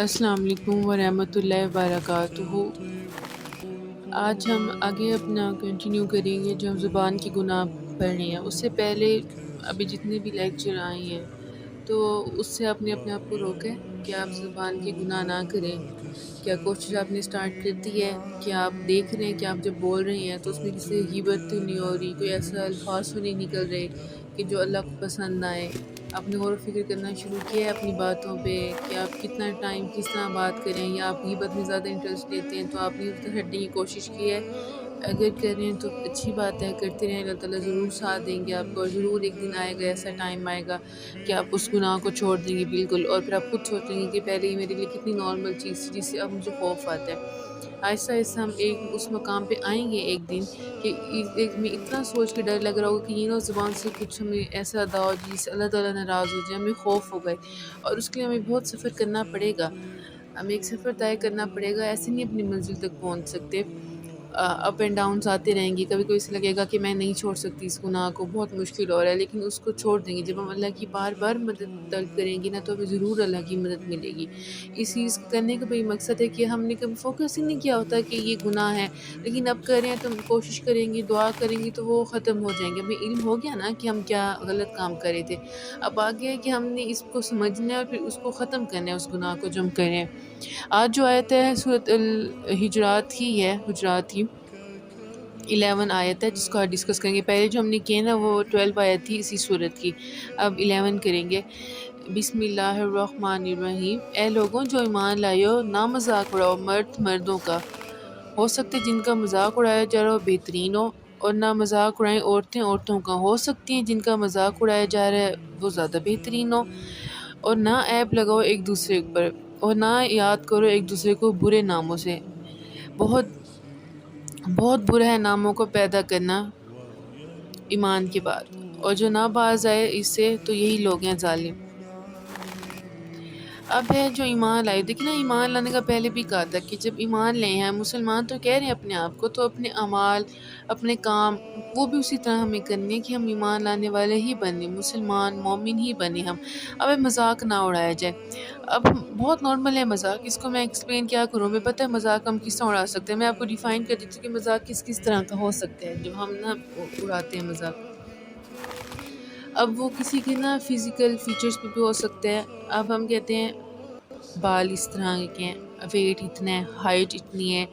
السلام علیکم ورحمۃ اللہ وبرکاتہ۔ آج ہم آگے اپنا کنٹینیو کریں گے جو ہم زبان کی گناہ پڑھ رہے ہیں۔ اس سے پہلے ابھی جتنے بھی لیکچر آئے ہیں تو اس سے آپ نے اپنے آپ کو روکیں کہ آپ زبان کی گناہ نہ کریں۔ کیا کوشش آپ نے اسٹارٹ کر دی ہے کہ آپ دیکھ رہے ہیں کہ آپ جب بول رہے ہیں تو اس میں کسی غیبت تو نہیں ہو رہی، کوئی ایسا الفاظ تو نہیں نکل رہے کہ جو اللہ کو پسند نہ آئے۔ آپ نے غور و فکر کرنا شروع کیا ہے اپنی باتوں پہ کہ آپ کتنا ٹائم کس طرح بات کریں، یا آپ غیبت میں زیادہ انٹرسٹ لیتے ہیں تو آپ نے اس طرح ہٹنے کی کوشش کی ہے؟ اگر کر رہے ہیں تو اچھی بات ہے، کرتے رہیں، اللہ تعالیٰ ضرور ساتھ دیں گے آپ کو، اور ضرور ایک دن آئے گا، ایسا ٹائم آئے گا کہ آپ اس گناہ کو چھوڑ دیں گے بالکل، اور پھر آپ خود سوچیں گے کہ پہلے یہ میرے لیے کتنی نارمل چیز تھی جس سے اب مجھے خوف آتا ہے۔ آہستہ آہستہ ہم ایک اس مقام پہ آئیں گے ایک دن کہ ایک میں اتنا سوچ کے ڈر لگ رہا ہوگا کہ یہ زبان سے کچھ ہمیں ایسا ادا ہو جس سے اللہ تعالیٰ ناراض ہو جائے، ہمیں خوف ہو گئے، اور اس کے لیے ہمیں بہت سفر کرنا پڑے گا، ہمیں ایک سفر طے کرنا پڑے گا، ایسے نہیں اپنی منزل تک پہنچ سکتے۔ اپ اینڈ ڈاؤنس آتے رہیں گے، کبھی کبھی اسے لگے گا کہ میں نہیں چھوڑ سکتی اس گناہ کو، بہت مشکل ہو رہا ہے، لیکن اس کو چھوڑ دیں گے۔ جب ہم اللہ کی بار بار مدد طلب کریں گے نا تو ہمیں ضرور اللہ کی مدد ملے گی۔ اس چیز کو کرنے کا بھئی مقصد ہے کہ ہم نے کبھی فوکس ہی نہیں کیا ہوتا کہ یہ گناہ ہے، لیکن اب کر رہے ہیں تو ہم کوشش کریں گے، دعا کریں گے تو وہ ختم ہو جائیں گے، ہمیں علم ہو گیا نا کہ ہم کیا غلط کام کر رہے تھے۔ اب آگے ہے کہ ہم نے اس کو سمجھنا ہے اور پھر اس کو ختم کرنا ہے، اس گناہ کو جو ہم کر رہے ہیں۔ آج جو آیت ہے سورۃ الحجرات کی ہے، حجرات کی 11 آیت ہے جس کو آج ڈسکس کریں گے۔ پہلے جو ہم نے کیا نا وہ 12 آیت تھی اسی صورت کی، اب 11 کریں گے۔ بسم اللہ الرحمن الرحیم۔ اے لوگوں جو ایمان لائے ہو، نہ مذاق اڑاؤ مرد مردوں کا، ہو سکتے جن کا مذاق اڑایا جا رہا ہو بہترین ہو، اور نہ مذاق اڑائیں عورتیں عورتوں کا، ہو سکتی ہیں جن کا مذاق اڑایا جا رہا ہے وہ زیادہ بہترین ہو، اور نہ عیب لگاؤ ایک دوسرے پر، اور نہ یاد کرو ایک دوسرے کو برے ناموں سے، بہت بہت برا ہے ناموں کو پیدا کرنا ایمان کے بعد، اور جو نہ باز آئے اس سے تو یہی لوگ ہیں ظالم۔ اب ہے جو ایمان لائے، دیکھیں نا ایمان لانے کا پہلے بھی کہا تھا کہ جب ایمان لے ہیں مسلمان تو کہہ رہے ہیں اپنے آپ کو، تو اپنے اعمال اپنے کام وہ بھی اسی طرح ہمیں کرنے کہ ہم ایمان لانے والے ہی بنے، مسلمان مومن ہی بنے ہم۔ اب مذاق نہ اڑایا جائے، اب بہت نارمل ہے مذاق، اس کو میں ایکسپلین کیا کروں، میں پتہ ہے مذاق ہم کس طرح اڑا سکتے ہیں، میں آپ کو ڈیفائن کر دیتی ہوں کہ مذاق کس کس طرح کا ہو سکتا ہے جو ہم نا اڑاتے ہیں مذاق۔ اب وہ کسی کے نا فزیکل فیچرز پہ بھی ہو سکتا ہے، اب ہم کہتے ہیں بال اس طرح کے ہیں، ویٹ اتنا ہے، ہائٹ اتنی ہے،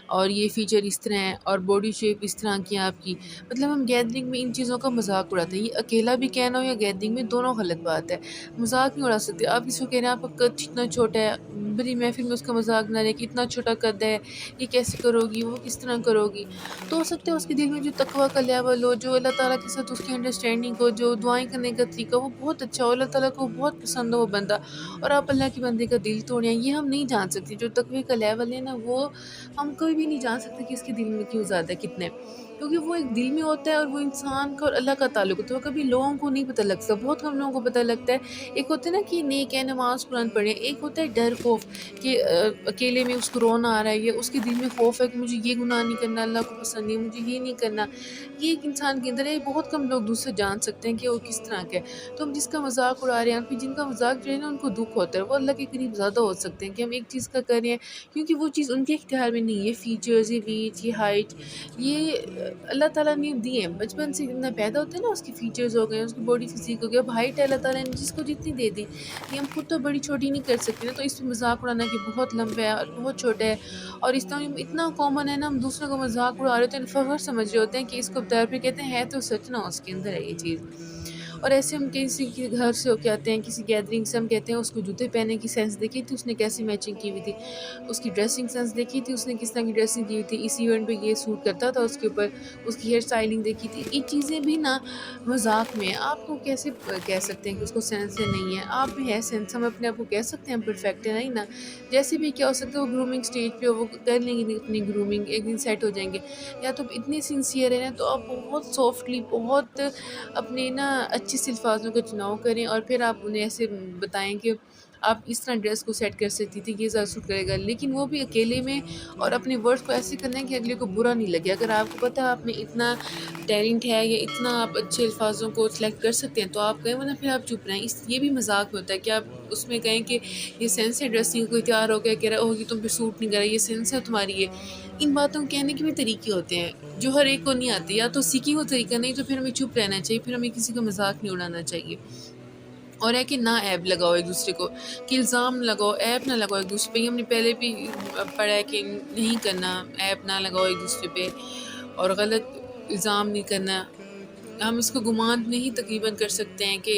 اور یہ فیچر اس طرح ہے، اور باڈی شیپ اس طرح کی ہے آپ کی، مطلب ہم گیدرنگ میں ان چیزوں کا مذاق اڑاتے ہیں۔ یہ اکیلا بھی کہنا ہو یا گیدرنگ میں، دونوں غلط بات ہے، مذاق نہیں اڑا سکتے۔ آپ کسی کو کہہ رہے ہیں آپ کا قد اتنا چھوٹا ہے، بڑی محفل میں اس کا مذاق نہ رہے کہ اتنا چھوٹا قد ہے، یہ کیسے کرو گی، وہ کس طرح کرو گی، تو ہو سکتا ہے اس کے دل میں جو تقویٰ کا لیول ہو، جو اللہ تعالیٰ کے ساتھ اس کی انڈرسٹینڈنگ ہو، جو دعائیں کرنے کا طریقہ وہ بہت اچھا ہو، اللہ تعالیٰ کو بہت پسند ہو وہ بندہ، اور آپ اللہ کے بندے کا دل توڑیں، یہ ہم نہیں جان سکتے۔ جو تقوی کا لیول ہے نا وہ ہم کوئی بھی نہیں جان سکتے کہ اس کے دل میں کیوں زیادہ کتنے، کیونکہ وہ ایک دل میں ہوتا ہے، اور وہ انسان کا اور اللہ کا تعلق ہوتا ہے، وہ کبھی لوگوں کو نہیں پتہ لگتا، بہت کم لوگوں کو پتہ لگتا ہے۔ ایک ہوتا ہے نا کہ نیک ہے نماز قرآن پڑھے، ایک ہوتا ہے ڈر خوف کہ اکیلے میں اس کو رونا آ رہا ہے، یا اس کے دل میں خوف ہے کہ مجھے یہ گناہ نہیں کرنا، اللہ کو پسند نہیں، مجھے یہ نہیں کرنا، یہ ایک انسان کے اندر ہے، بہت کم لوگ دوسرے جان سکتے ہیں کہ وہ کس طرح کا ہے۔ تو ہم جس کا مذاق اڑا رہے ہیں، پھر جن کا مذاق جو ہے نا ان کو دکھ ہوتا ہے، وہ اللہ کے قریب زیادہ ہو سکتے ہیں کہ ہم ایک چیز کا کر رہے ہیں کیونکہ وہ چیز ان کے اختیار میں نہیں ہے، فیچرز، یہ ویٹ، یہ ہائٹ، یہ اللہ تعالیٰ نے دی ہے، بچپن سے اتنا پیدا ہوتا ہے نا، اس کی فیچرز ہو گئے، اس کی باڈی فزیک ہو گیا، اب ہائٹ ہے اللہ تعالیٰ نے جس کو جتنی دے دی، یہ ہم خود تو بڑی چھوٹی نہیں کر سکتے نا، تو اس پہ مذاق اڑانا کہ بہت لمبا ہے اور بہت چھوٹا ہے، اور اس طرح اتنا کامن ہے نا، ہم دوسروں کو مذاق اڑا رہے ہوتے ہیں، فخر سمجھ رہے ہوتے ہیں کہ اس کو بتا پھر کہتے ہیں ہے تو سچ نہ اس کے اندر ہے یہ چیز۔ اور ایسے ہم کسی کے گھر سے ہو کے آتے ہیں، کسی گیدرنگ سے ہم کہتے ہیں اس کو جوتے پہننے کی سینس دیکھی تھی، اس نے کیسی میچنگ کی ہوئی تھی، اس کی ڈریسنگ سینس دیکھی تھی، اس نے کس طرح کی ڈریسنگ کی ہوئی تھی، اس ایونٹ پہ یہ سوٹ کرتا تھا اس کے اوپر، اس کی ہیئر اسٹائلنگ دیکھی تھی، یہ چیزیں بھی نا مذاق میں ہیں۔ آپ کو کیسے کہہ سکتے ہیں کہ اس کو سینس ہے نہیں ہے، آپ بھی ہے سینس، ہم اپنے آپ کو کہہ سکتے ہیں ہم پرفیکٹ ہے نہیں نا، جیسے بھی کیا ہو سکتا ہے وہ گرومنگ سٹیج پہ وہ کر لیں گے اپنی گرومنگ، ایک دن سیٹ ہو جائیں گے، یا تو اتنے سنسیئر ہیں نا تو آپ بہت سافٹلی بہت اپنے نا اچھے سے الفاظوں کا چناؤ کریں، اور پھر آپ انہیں ایسے بتائیں کہ آپ اس طرح ڈریس کو سیٹ کر سکتی تھی، یہ زیادہ سوٹ کرے گا، لیکن وہ بھی اکیلے میں اور اپنے ورڈس کو ایسے کرنا ہے کہ اگلے کو برا نہیں لگے۔ اگر آپ کو پتہ ہے آپ میں اتنا ٹیلنٹ ہے یا اتنا آپ اچھے الفاظوں کو سلیکٹ کر سکتے ہیں تو آپ کہیں، ورنہ پھر آپ چپ رہیں۔ یہ بھی مذاق ہوتا ہے کہ آپ اس میں کہیں کہ یہ سینس ہے ڈریسنگ، کوئی تیار ہو کے کہہ رہا ہوگی تم پہ سوٹ نہیں کر رہا، یہ سینس ہے تمہاری ہے۔ ان باتوں کو کہنے کے بھی طریقے ہوتے ہیں جو ہر ایک کو نہیں آتے، یا تو سیکھی وہ طریقہ نہیں تو پھر ہمیں چپ رہنا چاہیے، پھر ہمیں کسی کا مذاق نہیں اڑانا چاہیے۔ اور ہے کہ نہ عیب لگاؤ ایک دوسرے کو، کہ الزام لگاؤ، عیب نہ لگاؤ ایک دوسرے پہ۔ یہ ہم نے پہلے بھی پڑھا ہے کہ نہیں کرنا، عیب نہ لگاؤ ایک دوسرے پہ اور غلط الزام نہیں کرنا۔ ہم اس کو گمان نہیں تقریباً کر سکتے ہیں کہ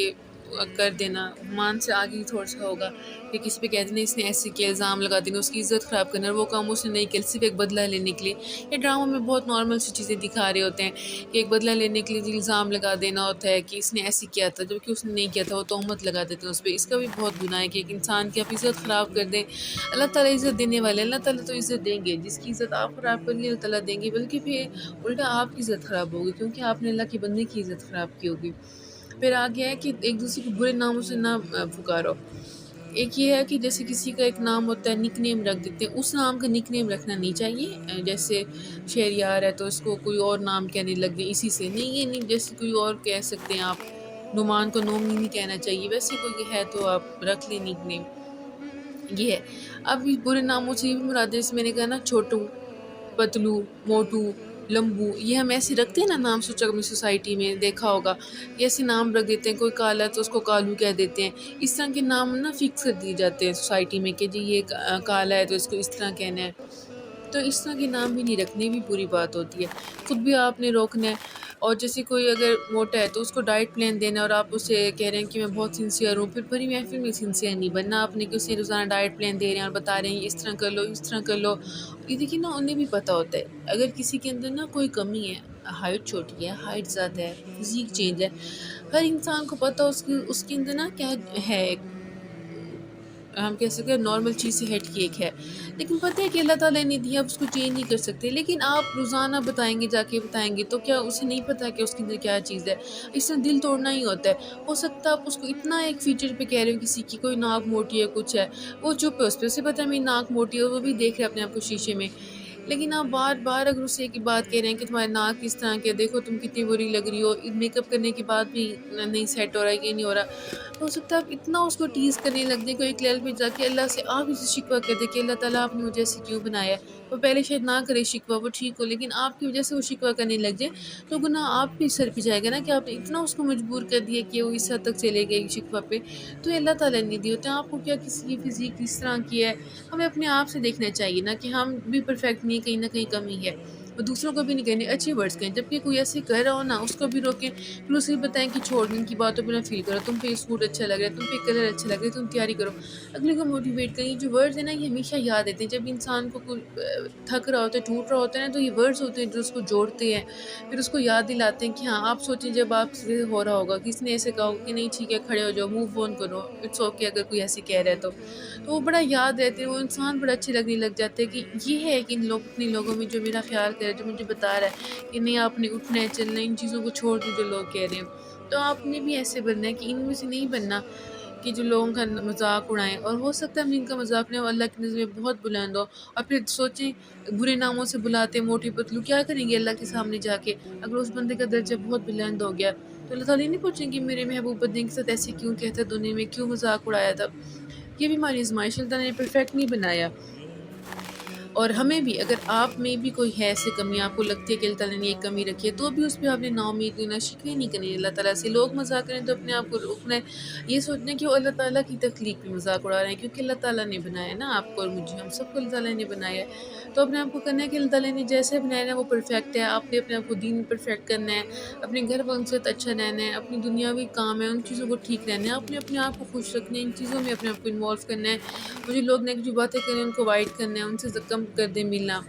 کر دینا، گمان سے آگے ہی تھوڑا سا ہوگا کہ کسی پہ کہہ دینا اس نے ایسے کیا، الزام لگا دینا، اس کی عزت خراب کرنا، اور وہ کام اس نے نہیں کیا صرف ایک بدلہ لینے کے لیے۔ یہ ڈراموں میں بہت نارمل سی چیزیں دکھا رہے ہوتے ہیں کہ ایک بدلہ لینے کے لیے الزام لگا دینا ہوتا ہے کہ اس نے ایسے کیا تھا جبکہ اس نے نہیں کیا تھا، وہ تہمت لگا دیتے ہیں اس پہ۔ اس کا بھی بہت گناہ ہے کہ ایک انسان کی آپ عزت خراب کر دیں۔ اللہ تعالیٰ عزت دینے والے، اللہ تعالیٰ تو عزت دیں گے، جس کی عزت آپ خراب کر لی اللہ تعالیٰ دیں گے، بلکہ پھر الٹا آپ کی عزت خراب ہوگی کیونکہ آپ نے اللہ کے بندے کی عزت خراب کی ہوگی۔ پھر آگے ہے کہ ایک دوسرے کو برے ناموں سے نہ پکارو۔ ایک یہ ہے کہ جیسے کسی کا ایک نام ہوتا ہے، نک نیم رکھ دیتے ہیں، اس نام کا نک نیم رکھنا نہیں چاہیے۔ جیسے شہریار ہے تو اس کو کوئی اور نام کہنے لگ گئے اسی سے، نہیں یہ نہیں، جیسے کوئی اور کہہ سکتے ہیں آپ، نعمان کو نومی نہیں کہنا چاہیے، ویسے کوئی ہے تو آپ رکھ لیں نک نیم۔ یہ ہے۔ اب اس برے ناموں سے یہ بھی مراد ہے، جیسے میں نے کہا نا چھوٹو، پتلو، موٹو، لمبو، یہ ہم ایسے رکھتے ہیں نا نام، سوچا اپنی سوسائٹی میں دیکھا ہوگا، یہ ایسے نام رکھ دیتے ہیں، کوئی کالا ہے تو اس کو کالو کہہ دیتے ہیں۔ اس طرح کے نام نا فکس کر دیے جاتے ہیں سوسائٹی میں کہ جی یہ کالا ہے تو اس کو اس طرح کہنا ہے۔ تو اس طرح کے نام بھی نہیں رکھنے، بھی بری بات ہوتی ہے، خود بھی آپ نے روکنا ہے۔ اور جیسے کوئی اگر موٹا ہے تو اس کو ڈائٹ پلان دینا ہے اور آپ اسے کہہ رہے ہیں کہ میں بہت سنسیئر ہوں، پھر بڑی محفل میں سنسیئر نہیں بننا، آپ نے کہ اسے روزانہ ڈائٹ پلان دے رہے ہیں اور بتا رہے ہیں اس طرح کر لو، اس طرح کر لو۔ یہ دیکھیے نا، انہیں بھی پتہ ہوتا ہے اگر کسی کے اندر نا کوئی کمی ہے، ہائٹ چھوٹی ہے، ہائٹ زیادہ ہے، فزیک چینج ہے، ہر انسان کو پتہ اس کے اندر نا کیا ہے، ہم کہہ سکتے ہیں نارمل چیز سے ہٹ کی ایک ہے، لیکن پتہ ہے کہ اللہ تعالیٰ نے دیا، آپ اس کو چینج نہیں کر سکتے، لیکن آپ روزانہ بتائیں گے، جا کے بتائیں گے تو کیا اسے نہیں پتہ کہ اس کے اندر کیا چیز ہے؟ اس میں دل توڑنا ہی ہوتا ہے۔ ہو سکتا ہے آپ اس کو اتنا ایک فیچر پہ کہہ رہے ہو، کسی کی کوئی ناک موٹی ہے، کچھ ہے، وہ چپ ہے، اس پہ اسے پتہ ہے میری ناک موٹی ہے، وہ بھی دیکھ رہے اپنے آپ کو شیشے میں، لیکن آپ بار بار اگر اسے ایک بات کہہ رہے ہیں کہ تمہارے ناک اس طرح کے، دیکھو تم کتنی بری لگ رہی ہو، میک اپ کرنے کے بعد بھی نہیں سیٹ ہو رہا ہے، یہ نہیں ہو رہا، تو ہو سکتا ہے آپ اتنا اس کو ٹیز کرنے لگ دیں کہ ایک لیول پہ جا کے اللہ سے آپ اسے شکوہ کر دیں کہ اللہ تعالیٰ آپ نے مجھے ایسے کیوں بنایا ہے۔ وہ پہلے شاید نہ کرے شکوہ، وہ ٹھیک ہو، لیکن آپ کی وجہ سے وہ شکوہ کرنے لگ جائے تو گناہ آپ بھی سر پہ جائے گا نا، کہ آپ نے اتنا اس کو مجبور کر دیا کہ وہ اس حد تک چلے گئے شکوہ پہ، تو یہ اللہ تعالیٰ نے دی ہوتے ہیں آپ کو، کیا کسی کی فزیک اس طرح کی ہے۔ ہمیں اپنے آپ سے دیکھنا چاہیے نا کہ ہم بھی پرفیکٹ نہیں، کہیں نہ کہیں کمی ہے، اور دوسروں کو بھی نہیں کہنے اچھے ورڈز کہیں، جبکہ کوئی ایسے کہہ رہا ہو نا اس کو بھی روکیں، پھر اسے بھی بتائیں کہ چھوڑ دیں، ان کی باتوں پہ نہ فیل کرو، تم پہ یہ سوٹ اچھا لگ رہا ہے، تم پہ کلر اچھا لگ رہا ہے، تم تیاری کرو، اگلے کو موٹیویٹ کریں۔ یہ جو ورڈز ہیں نا یہ ہمیشہ یاد رہتے ہیں، جب انسان کو کوئی تھک رہا ہوتا ہے، ٹوٹ رہا ہوتا ہے نا، تو یہ ورڈز ہوتے ہیں جو اس کو جوڑتے ہیں، پھر اس کو یاد دلاتے ہیں کہ ہاں آپ سوچیں جب آپ سے ہو رہا ہوگا، کسی نے ایسے کہا ہوگا کہ نہیں ٹھیک ہے کھڑے ہو جاؤ، موو آن کرو، اٹس اوکے، اگر کوئی ایسے کہہ رہا ہے تو وہ بڑا یاد رہتے ہیں، وہ انسان بڑا اچھے لگنے لگ جاتے ہیں کہ یہ ہے کہ اپنے لوگوں میں جو میرا خیال کرے، جو مجھے بتا رہا ہے کہ نہیں آپ نے اٹھنا ہے، چلنا ہے، ان چیزوں کو چھوڑ دیں جو لوگ کہہ رہے ہیں، تو آپ نے بھی ایسے بننا ہے کہ ان میں سے نہیں بننا کہ جو لوگوں کا مذاق اڑائیں، اور ہو سکتا ہے ہم جن کا مذاق نہیں وہ اللہ کی نظر میں بہت بلند ہو، اور پھر سوچیں برے ناموں سے بلاتے موٹی پتلو، کیا کریں گے اللہ کے سامنے جا کے اگر اس بندے کا درجہ بہت بلند ہو گیا، تو اللہ تعالیٰ نہیں پوچھیں کہ میرے محبوب بندے کے ساتھ ایسے کیوں کہتا دنیا میں، کیوں مذاق اڑایا تھا۔ یہ بھی ہماری آزمائش، اللہ تعالیٰ نے پرفیکٹ نہیں بنایا۔ اور ہمیں بھی اگر آپ میں بھی کوئی ہے ایسی کمی، آپ کو لگتی ہے کہ اللہ تعالیٰ نے ایک کمی رکھی ہے، تو بھی اس پہ آپ نے نا امید ہونا، شکوے نہیں کریں اللہ تعالیٰ سے۔ لوگ مذاق کریں تو اپنے آپ کو روکنا ہے، یہ سوچنا ہے کہ وہ اللہ تعالیٰ کی تخلیق پہ مذاق اڑا رہے ہیں، کیونکہ اللہ تعالیٰ نے بنایا ہے نا آپ کو اور مجھے، ہم سب کو اللہ تعالیٰ نے بنایا ہے، تو اپنے آپ کو کرنا ہے کہ اللہ تعالیٰ نے جیسے بنایا ہے وہ پرفیکٹ ہے، آپ نے اپنے آپ کو دین میں پرفیکٹ کرنا ہے، اپنے گھر والوں سے اچھا رہنا ہے، اپنی دنیاوی کام ہے ان چیزوں کو ٹھیک رہنا ہے، اپنے آپ کو خوش رکھنا ہے، ان چیزوں میں اپنے آپ کو انوالو کرنا ہے، مجھے لوگ نیگیٹو باتیں کریں ان کو اوائڈ کرنا ہے، ان سے کم کر دیں ملنا،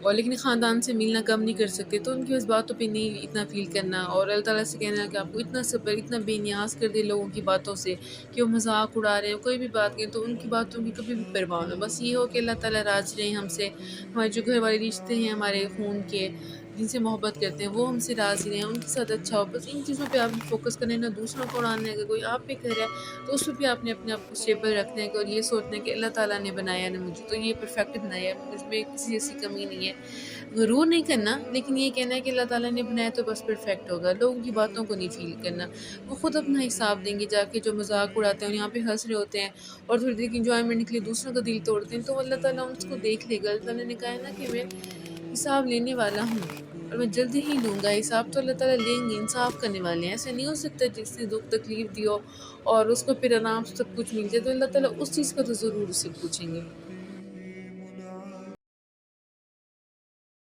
اور لیکن خاندان سے ملنا کم نہیں کر سکتے تو ان کی اس باتوں پہ نہیں اتنا فیل کرنا، اور اللہ تعالیٰ سے کہنا کہ آپ کو اتنا صبر، اتنا بے نیاز کر دے لوگوں کی باتوں سے کہ وہ مذاق اڑا رہے ہیں، کوئی بھی بات کہیں تو ان کی باتوں کی کبھی بھی پرواہ نہ، بس یہ ہو کہ اللہ تعالیٰ راضی رہیں ہم سے، ہمارے جو گھر والے رشتے ہیں ہمارے خون کے، جن سے محبت کرتے ہیں وہ ہم سے راضی رہیں، ان کے ساتھ اچھا ہو، بس ان چیزوں پہ آپ نے فوکس کرنا ہے، نہ دوسروں کو اڑانا ہے۔ اگر کوئی آپ پہ کر رہا ہے تو اس پہ بھی آپ نے اپنے آپ کو اسٹیبل رکھنا ہے اور یہ سوچنا ہے کہ اللہ تعالیٰ نے بنایا نا مجھے، تو یہ پرفیکٹ بنایا ہے، مجھ میں کسی جیسی کمی نہیں ہے۔ غرور نہیں کرنا، لیکن یہ کہنا ہے کہ اللہ تعالیٰ نے بنایا تو بس پرفیکٹ ہوگا، لوگوں کی باتوں کو نہیں فیل کرنا۔ وہ خود اپنا حساب دیں گے جا کے، جو مذاق اڑاتے ہیں اور یہاں پہ ہنس رہے ہوتے ہیں اور تھوڑی دیر کی انجوائمنٹ کے لیے دوسروں کا دل توڑتے ہیں، تو اللہ تعالیٰ اس کو دیکھ لے گا۔ اللہ تعالیٰ نے کہا ہے نا کہ میں حساب لینے والا ہوں اور میں جلدی ہی لوں گا حساب، تو اللہ تعالیٰ لیں گے، انصاف کرنے والے ہیں۔ ایسا نہیں ہو سکتا جس نے دکھ تکلیف دی ہو اور اس کو پھر آرام سے سب کچھ مل جائے، تو اللہ تعالیٰ اس چیز کا تو ضرور اس سے پوچھیں گے۔